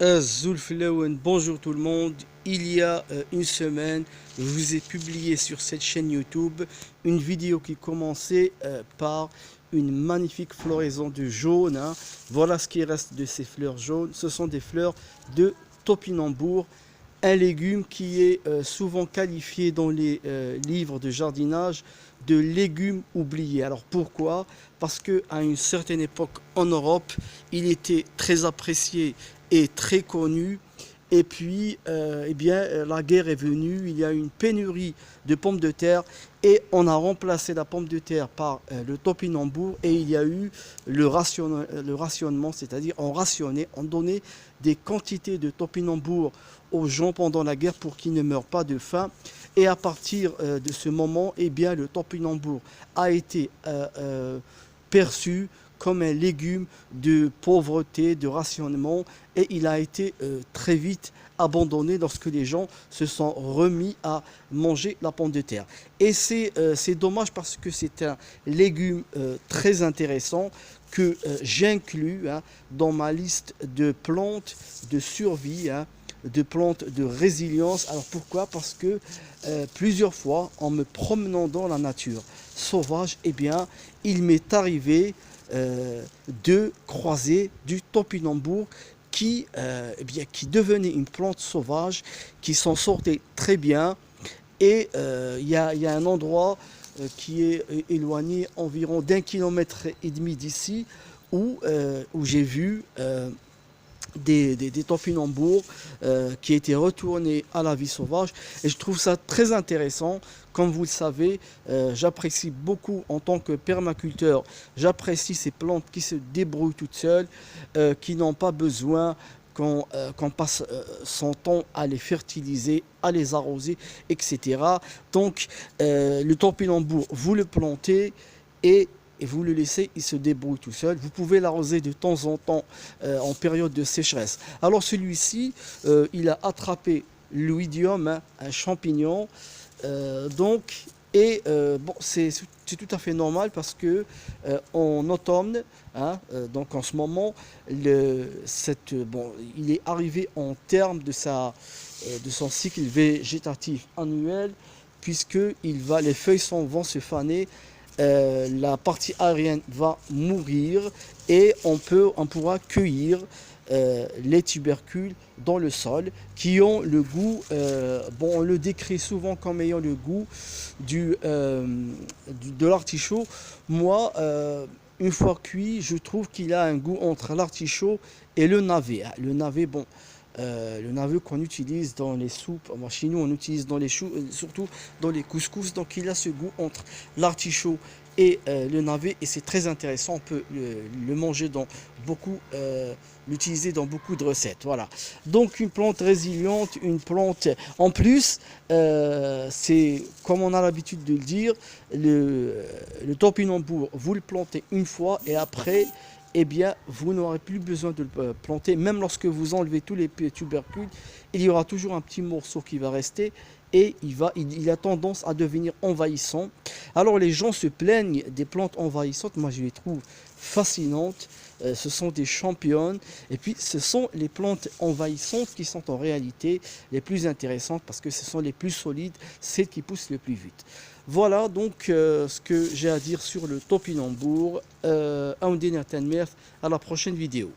Zulflawen, bonjour tout le monde. Il y a une semaine, je vous ai publié sur cette chaîne YouTube une vidéo qui commençait par une magnifique floraison de jaune, hein. Voilà ce qui reste de ces fleurs jaunes. Ce sont des fleurs de topinambour, un légume qui est souvent qualifié dans les livres de jardinage de légumes oubliés. Alors pourquoi? Parce qu'à une certaine époque en Europe, il était très apprécié et très connu. Et puis, la guerre est venue, il y a eu une pénurie de pommes de terre et on a remplacé la pomme de terre par le topinambour et il y a eu le rationnement, c'est-à-dire on rationnait, on donnait des quantités de topinambour aux gens pendant la guerre pour qu'ils ne meurent pas de faim. Et à partir de ce moment, le topinambour a été perçu comme un légume de pauvreté, de rationnement, et il a été très vite abandonné lorsque les gens se sont remis à manger la pomme de terre. Et c'est dommage parce que c'est un légume très intéressant que j'inclus, hein, dans ma liste de plantes de survie, hein, de plantes de résilience. Alors pourquoi? Parce que plusieurs fois, en me promenant dans la nature sauvage, il m'est arrivé de croiser du topinambour qui devenait une plante sauvage, qui s'en sortait très bien. Et il y a un endroit qui est éloigné environ d'1,5 km d'ici où j'ai vu des topinambours qui étaient retournés à la vie sauvage. Et je trouve ça très intéressant. Comme vous le savez, j'apprécie beaucoup en tant que permaculteur, j'apprécie ces plantes qui se débrouillent toutes seules, qui n'ont pas besoin qu'on passe son temps à les fertiliser, à les arroser, etc. Donc, le topinambour, vous le plantez et vous le laissez, il se débrouille tout seul. Vous pouvez l'arroser de temps en temps en période de sécheresse. Alors celui-ci, il a attrapé l'oïdium, hein, un champignon. C'est tout à fait normal parce que en automne, hein, donc en ce moment, il est arrivé en terme de son cycle végétatif annuel puisque les feuilles vont se faner, la partie aérienne va mourir et on pourra cueillir les tubercules dans le sol qui ont le goût, on le décrit souvent comme ayant le goût de l'artichaut. Moi, une fois cuit, je trouve qu'il a un goût entre l'artichaut et le navet. Le navet, le navet qu'on utilise dans les soupes, chez nous on utilise dans les choux, surtout dans les couscous, donc il a ce goût entre l'artichaut et le navet et c'est très intéressant, on peut le manger dans beaucoup, l'utiliser dans beaucoup de recettes. Voilà, donc une plante résiliente, une plante en plus, c'est comme on a l'habitude de le dire, le topinambour, vous le plantez une fois et après vous n'aurez plus besoin de le planter. Même lorsque vous enlevez tous les tubercules, il y aura toujours un petit morceau qui va rester et il a tendance à devenir envahissant. Alors les gens se plaignent des plantes envahissantes, moi je les trouve fascinantes. Ce sont des championnes et puis ce sont les plantes envahissantes qui sont en réalité les plus intéressantes parce que ce sont les plus solides, celles qui poussent le plus vite. Voilà donc ce que j'ai à dire sur le topinambour. À la prochaine vidéo.